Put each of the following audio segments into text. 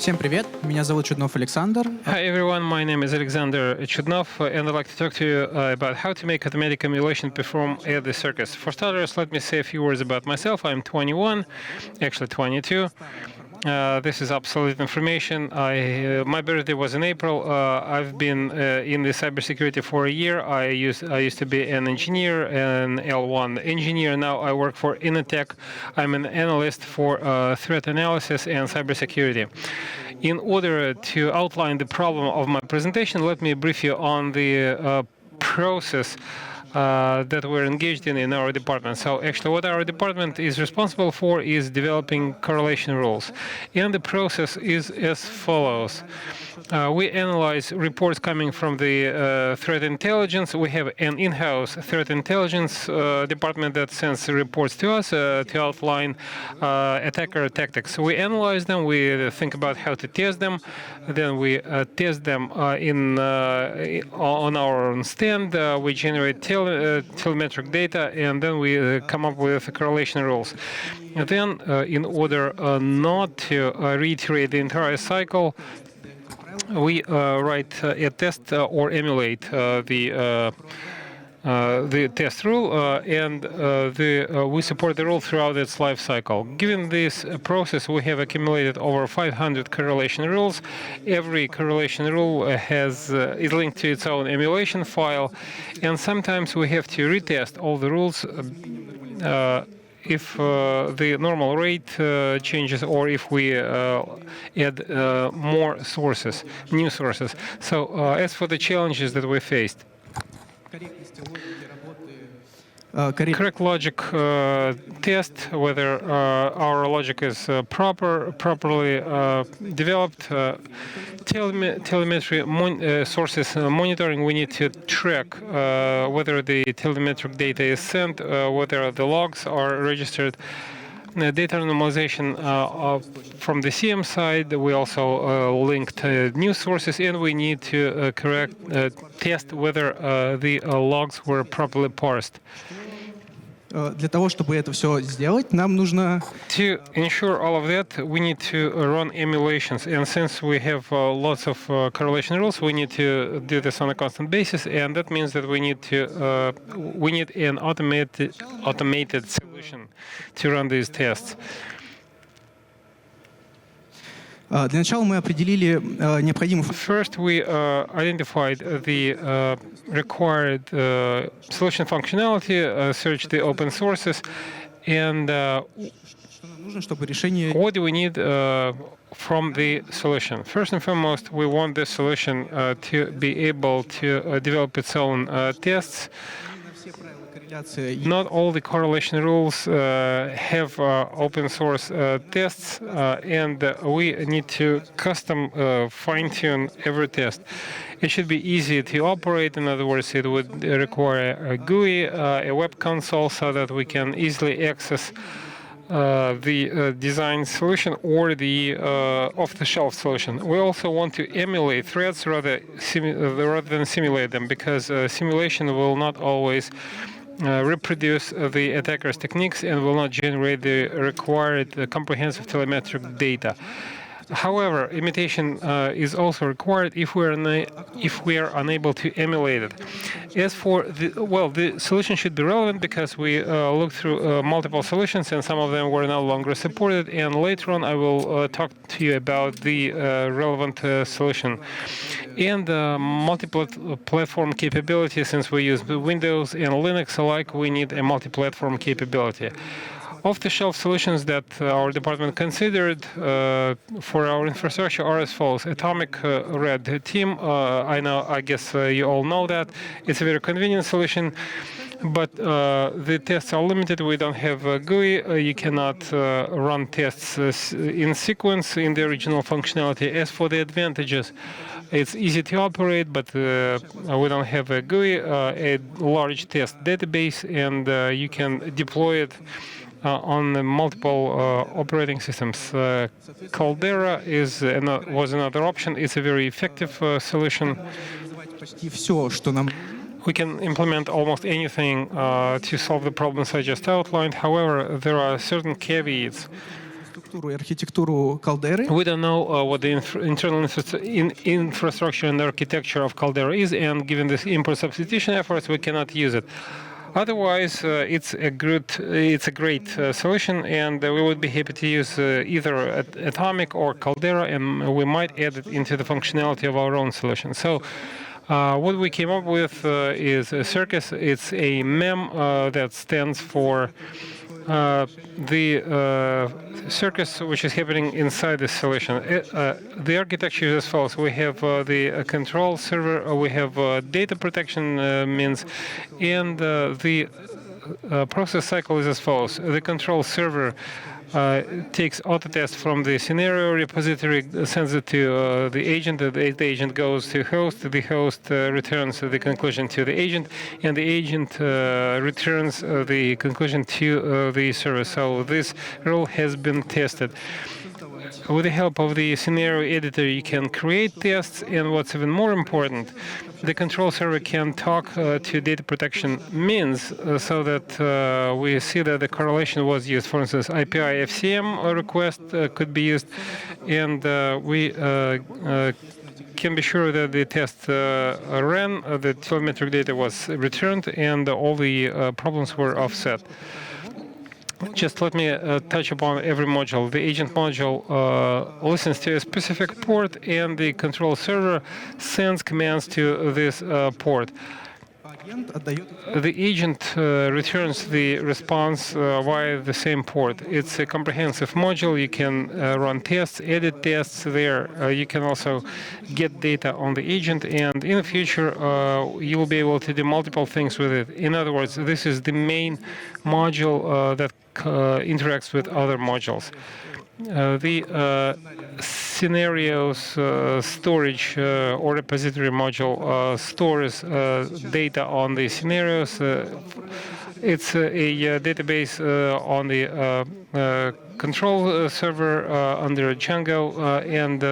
Всем привет, меня зовут Чуднов Александр. Hi everyone, my name is Aleksandr Chudnov, and I'd like to talk to you about how to make automatic emulation perform at the circus. For starters, let me say a few words about myself. I'm 21, actually 22. This is obsolete information. My birthday was in April. I've been in the cybersecurity for a year. I used to be an engineer, an L1 engineer. Now I work for Innotech. I'm an analyst for threat analysis and cybersecurity. In order to outline the problem of my presentation, let me brief you on the process that we're engaged in our department. So actually what our department is responsible for is developing correlation rules. And the process is as follows. We analyze reports coming from the threat intelligence. We have an in-house threat intelligence department that sends reports to us to outline attacker tactics. We analyze them, we think about how to test them, then we test them on our own stand, we generate telemetric data, and then we come up with correlation rules. And then, in order not to reiterate the entire cycle, we write a test or emulate the test rule, and we support the rule throughout its life cycle. Given this process, we have accumulated over 500 correlation rules. Every correlation rule is linked to its own emulation file, and sometimes we have to retest all the rules if the normal rate changes, or if we add more sources, new sources. So as for the challenges that we faced, correct logic test whether our logic is properly developed. Telemetry sources monitoring. We need to track whether the telemetric data is sent, whether the logs are registered. Data normalization from the CM side. We also linked news sources, and we need to test whether the logs were properly parsed. Для того, чтобы это все сделать, нам нужно... To ensure all of that, we need to run emulations. And since we have lots of correlation rules, we need to do this on a constant basis. And that means that we need an automated solution to run these tests. Для начала мы определили необходимую... First, we identified the required solution functionality, searched the open sources, and what do we need from the solution? First and foremost, we want the solution to be able to develop its own tests. Not all the correlation rules have open source tests, and we need to custom fine-tune every test. It should be easy to operate. In other words, it would require a GUI, a web console, so that we can easily access the design solution or the off-the-shelf solution. We also want to emulate threats rather than simulate them, because simulation will not always reproduce the attacker's techniques and will not generate the required comprehensive telemetric data. However, imitation is also required if we are unable to emulate it. As for the solution should be relevant, because we looked through multiple solutions and some of them were no longer supported. And later on, I will talk to you about the relevant solution. And multi-platform capability. Since we use Windows and Linux alike, we need a multi-platform capability. Off-the-shelf solutions that our department considered for our infrastructure are as follows. Atomic Red Team, I guess you all know that. It's a very convenient solution, but the tests are limited. We don't have a GUI. You cannot run tests in sequence in the original functionality. As for the advantages, it's easy to operate, but we don't have a GUI, a large test database, and you can deploy it on multiple operating systems. Caldera was another option. It's a very effective solution. We can implement almost anything to solve the problems I just outlined. However, there are certain caveats. структуру и архитектуру Caldera. We don't know what the internal infrastructure and architecture of Caldera is, and given this import substitution efforts, we cannot use it. Otherwise, it's a great solution, and we would be happy to use either Atomic or Caldera, and we might add it into the functionality of our own solution. So what we came up with is a circus. It's a mem that stands for the circus which is happening inside the solution. The architecture is as follows. We have the control server, we have data protection means, and the process cycle is as follows. The control server takes autotest from the scenario repository, sends it to the agent. The agent goes to host. The host returns the conclusion to the agent, and the agent returns the conclusion to the server. So this rule has been tested. With the help of the scenario editor, you can create tests, and what's even more important, the control server can talk to data protection means so that we see that the correlation was used. For instance, IPI FCM request could be used, and we can be sure that the test ran, the telemetric data was returned, and all the problems were offset. Just let me touch upon every module. The agent module listens to a specific port, and the control server sends commands to this port. The agent returns the response via the same port. It's a comprehensive module. You can run tests, edit tests there. You can also get data on the agent, and in the future, you will be able to do multiple things with it. In other words, this is the main module that interacts with other modules. The scenarios storage or repository module stores data on the scenarios. It's a database on the control server under Django, and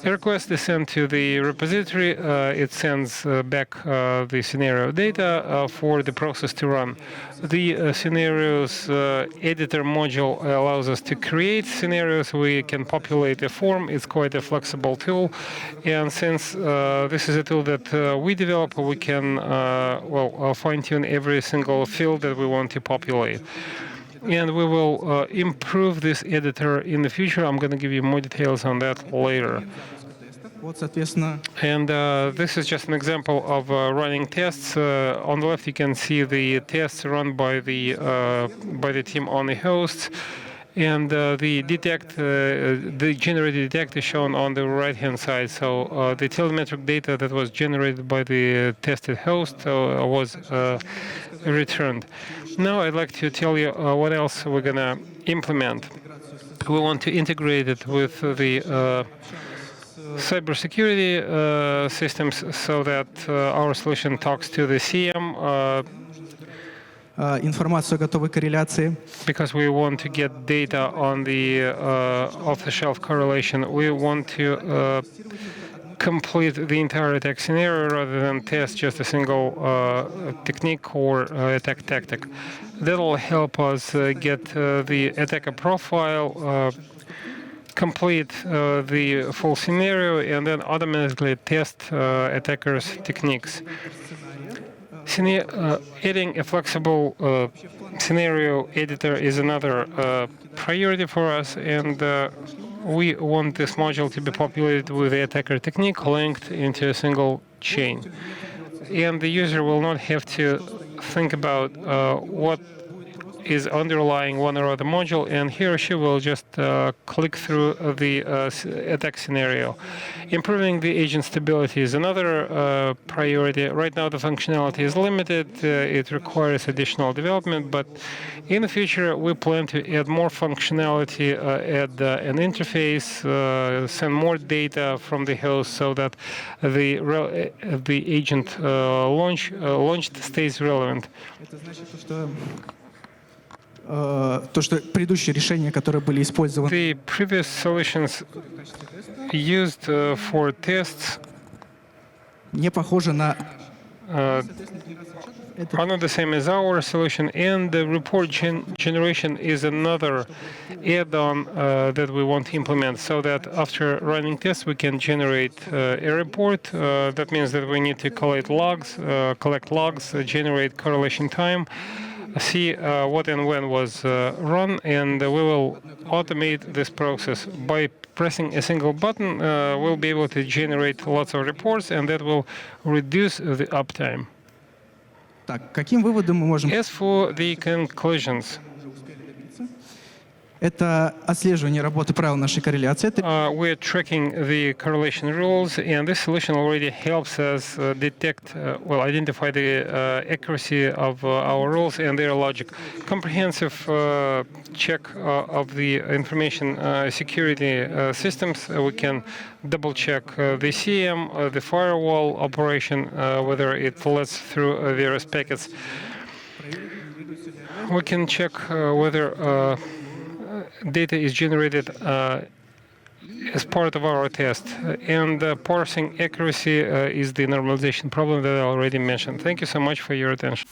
a request is sent to the repository. It sends back the scenario data for the process to run. The scenarios editor module allows us to create scenarios. We can populate a form. It's quite a flexible tool. And since this is a tool that we develop, we can fine-tune every single field that we want to populate. And we will improve this editor in the future. I'm going to give you more details on that later. And this is just an example of running tests. On the left, you can see the tests run by the team on the hosts, and the generated detect is shown on the right-hand side. So the telemetric data that was generated by the tested host was returned. Now I'd like to tell you what else we're going to implement. We want to integrate it with the cybersecurity systems so that our solution talks to the CM. Информацию о готовой корреляции. Because we want to get data on the off-the-shelf correlation. We want to complete the entire attack scenario rather than test just a single technique or attack tactic. That will help us get the attacker profile, complete the full scenario, and then automatically test attackers' techniques. Adding a flexible scenario editor is another priority for us, and we want this module to be populated with the attacker technique linked into a single chain. And the user will not have to think about what is underlying one or other module, and he or she will just click through the attack scenario. Improving the agent stability is another priority. Right now, the functionality is limited. It requires additional development, but in the future, we plan to add more functionality, add an interface, send more data from the host so that the agent launched stays relevant. То, что предыдущие решения, которые были использованы. The previous solutions used for tests не похожи на Это are not the same as our solution, and the report generation is another add-on that we want to implement, so that after running tests we can generate a report. That means that we need to collect logs, generate correlation time, see what and when was run, and we will automate this process by pressing a single button. We'll be able to generate lots of reports, and that will reduce the uptime. так, каким выводом мы можем... As for the conclusions, Это отслеживание работы правил нашей корреляции. Это we're tracking the correlation rules, and this solution already helps us identify the accuracy of our rules and their logic. Comprehensive check of the information security systems. We can double check the CM, the firewall operation, whether it lets through various packets. We can check whether data is generated as part of our test, and parsing accuracy is the normalization problem that I already mentioned. Thank you so much for your attention.